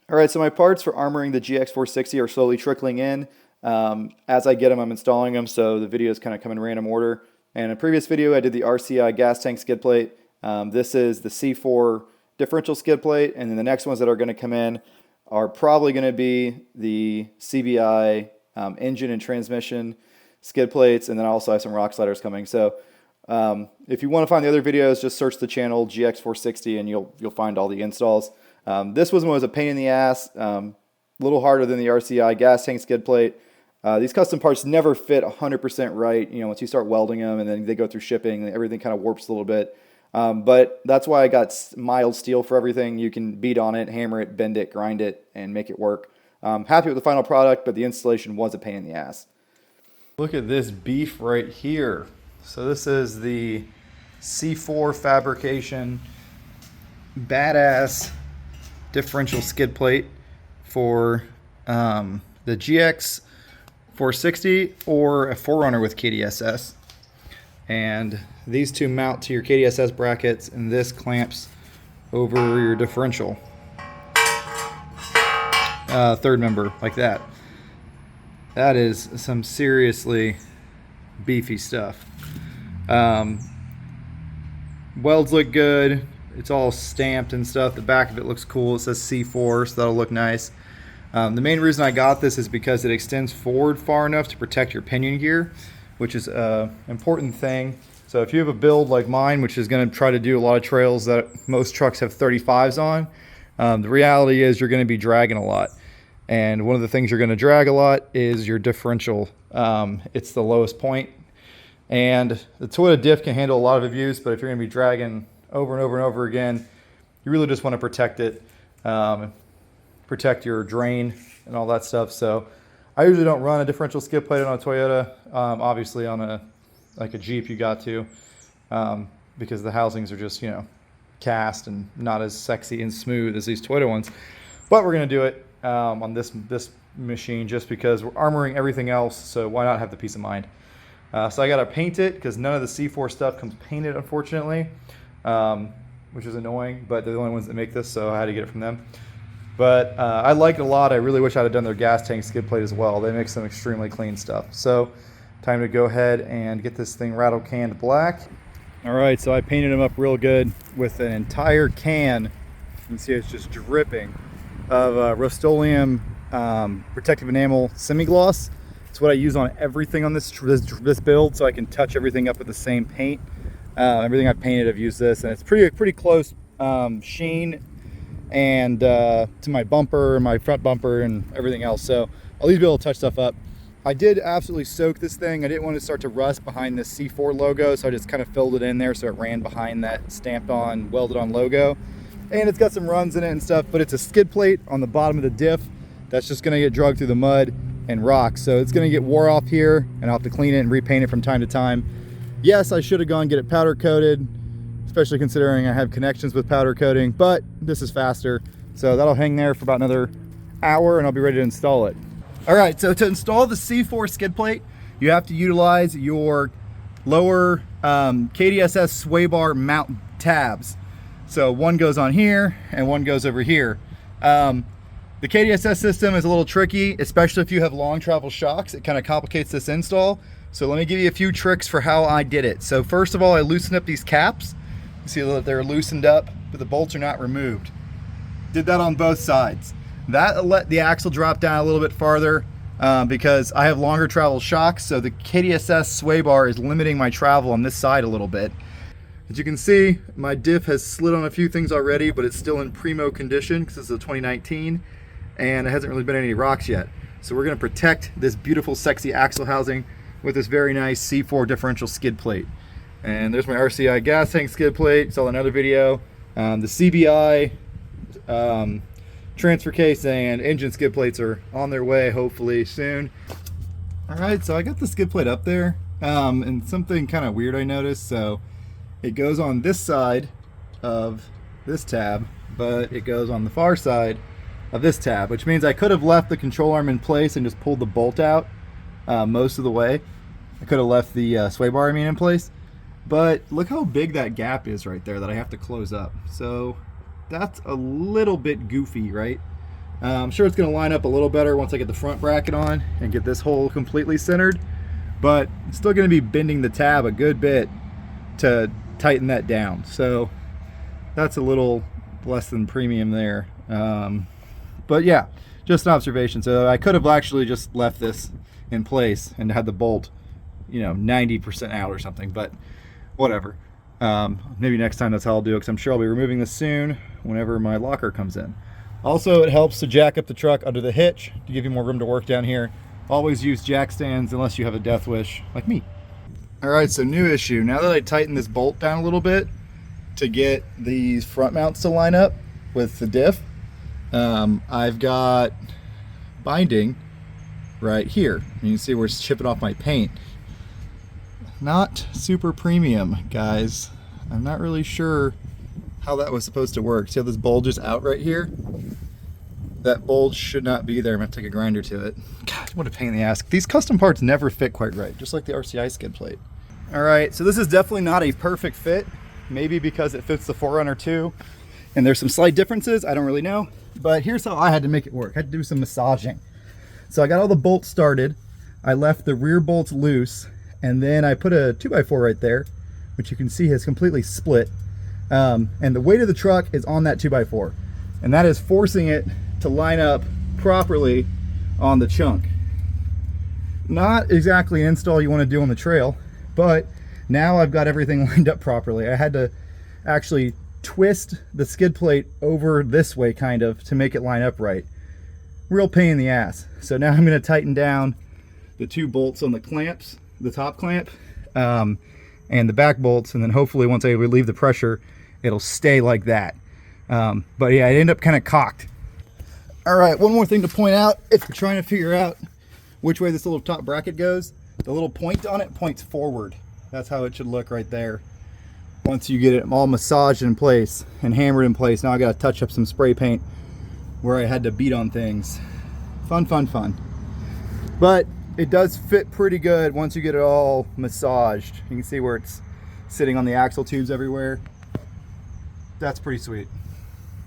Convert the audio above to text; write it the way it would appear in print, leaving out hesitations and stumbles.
All right, so my parts for armoring the GX460 are slowly trickling in. As I get them, I'm installing them, so the videos kind of come in random order. And in a previous video, I did the RCI gas tank skid plate. This is the C4 differential skid plate, and then the next ones that are going to come in are probably going to be the CBI engine and transmission skid plates, and then I also have some rock sliders coming. So if you want to find the other videos, just search the channel GX460 and you'll find all the installs. This one was a pain in the ass, a little harder than the RCI gas tank skid plate. These custom parts never fit 100% right. You know, once you start welding them and then they go through shipping, everything kind of warps a little bit. But that's why I got mild steel for everything. You can beat on it, hammer it, bend it, grind it, and make it work. Happy with the final product, but the installation was a pain in the ass. Look at this beef right here. So this is the C4 Fabrication badass differential skid plate for the GX460 or a 4runner with KDSS. And these two mount to your KDSS brackets, and this clamps over your differential. Third member, like that. That is some seriously beefy stuff. Welds look good. It's all stamped and stuff. The back of it looks cool. It says C4, so that'll look nice. The main reason I got this is because it extends forward far enough to protect your pinion gear, which is an important thing. So if you have a build like mine, which is going to try to do a lot of trails that most trucks have 35s on, the reality is you're going to be dragging a lot. And one of the things you're going to drag a lot is your differential. It's the lowest point. And the Toyota diff can handle a lot of abuse, but if you're going to be dragging over and over and over again, you really just want to protect it, protect your drain and all that stuff. So I usually don't run a differential skid plate on a Toyota. Obviously on a Jeep you got to, because the housings are just, you know, cast and not as sexy and smooth as these Toyota ones. But we're going to do it on this machine just because we're armoring everything else, so why not have the peace of mind. So I got to paint it because none of the C4 stuff comes painted, unfortunately, which is annoying, but they're the only ones that make this, so I had to get it from them. But I like it a lot. I really wish I'd have done their gas tank skid plate as well. They make some extremely clean stuff. So time to go ahead and get this thing rattle canned black. All right, so I painted them up real good with an entire can. You can see it's just dripping of Rust-Oleum protective enamel semi-gloss. It's what I use on everything on this build, so I can touch everything up with the same paint. Everything I've painted, I've used this, and it's pretty close sheen and to my bumper, my front bumper, and everything else. So I'll at least be able to touch stuff up. I did absolutely soak this thing. I didn't want to start to rust behind this C4 logo, so I just kind of filled it in there so it ran behind that stamped on, welded on logo. And it's got some runs in it and stuff, but it's a skid plate on the bottom of the diff that's just going to get dragged through the mud and rocks. So it's going to get wore off here, and I'll have to clean it and repaint it from time to time. Yes, I should have gone and get it powder coated, especially considering I have connections with powder coating, but this is faster. So that'll hang there for about another hour and I'll be ready to install it. All right, so to install the C4 skid plate, you have to utilize your lower KDSS sway bar mount tabs. So one goes on here and one goes over here. The KDSS system is a little tricky, especially if you have long travel shocks. It kind of complicates this install. So let me give you a few tricks for how I did it. So first of all, I loosened up these caps. You see that they're loosened up, but the bolts are not removed. Did that on both sides. That let the axle drop down a little bit farther because I have longer travel shocks, so the KDSS sway bar is limiting my travel on this side a little bit. As you can see, my diff has slid on a few things already, but it's still in primo condition because it's a 2019 and it hasn't really been any rocks yet. So we're going to protect this beautiful, sexy axle housing with this very nice C4 differential skid plate. And there's my RCI gas tank skid plate. Saw another video. The CBI transfer case and engine skid plates are on their way, hopefully soon. All right, so I got the skid plate up there, and something kind of weird I noticed. So it goes on this side of this tab, but it goes on the far side of this tab, which means I could have left the control arm in place and just pulled the bolt out most of the way. I could have left the sway bar in place, but look how big that gap is right there that I have to close up. So that's a little bit goofy, right? I'm sure it's going to line up a little better once I get the front bracket on and get this hole completely centered, but it's still going to be bending the tab a good bit to tighten that down. So that's a little less than premium there. But yeah, just an observation. So I could have actually just left this in place and had the bolt, you know, 90% out or something, but whatever. Maybe next time that's how I'll do it, because I'm sure I'll be removing this soon whenever my locker comes in. Also, it helps to jack up the truck under the hitch to give you more room to work down here. Always use jack stands unless you have a death wish like me. All right, so new issue. Now that I tighten this bolt down a little bit to get these front mounts to line up with the diff, I've got binding right here. You can see where it's chipping off my paint. Not super premium, guys. I'm not really sure how that was supposed to work. See how this bulge is out right here? That bulge should not be there. I'm gonna take a grinder to it. God, what a pain in the ass. These custom parts never fit quite right, just like the RCI skid plate. All right, so this is definitely not a perfect fit. Maybe because it fits the 4runner too, and there's some slight differences, I don't really know. But here's how I had to make it work. I had to do some massaging. So I got all the bolts started. I left the rear bolts loose, and then I put a 2x4 right there, which you can see has completely split. And the weight of the truck is on that 2x4, and that is forcing it to line up properly on the chunk. Not exactly an install you want to do on the trail, but now I've got everything lined up properly. I had to actually twist the skid plate over this way kind of to make it line up right. Real pain in the ass. So now I'm going to tighten down the 2 bolts on the clamps, the top clamp, and the back bolts, and then hopefully once I relieve the pressure, it'll stay like that. But yeah, it ended up kind of cocked. All right, one more thing to point out, if you're trying to figure out which way this little top bracket goes, the little point on it points forward. That's how it should look right there. Once you get it all massaged in place and hammered in place, now I gotta touch up some spray paint where I had to beat on things. Fun, fun, fun. But it does fit pretty good once you get it all massaged. You can see where it's sitting on the axle tubes everywhere. That's pretty sweet.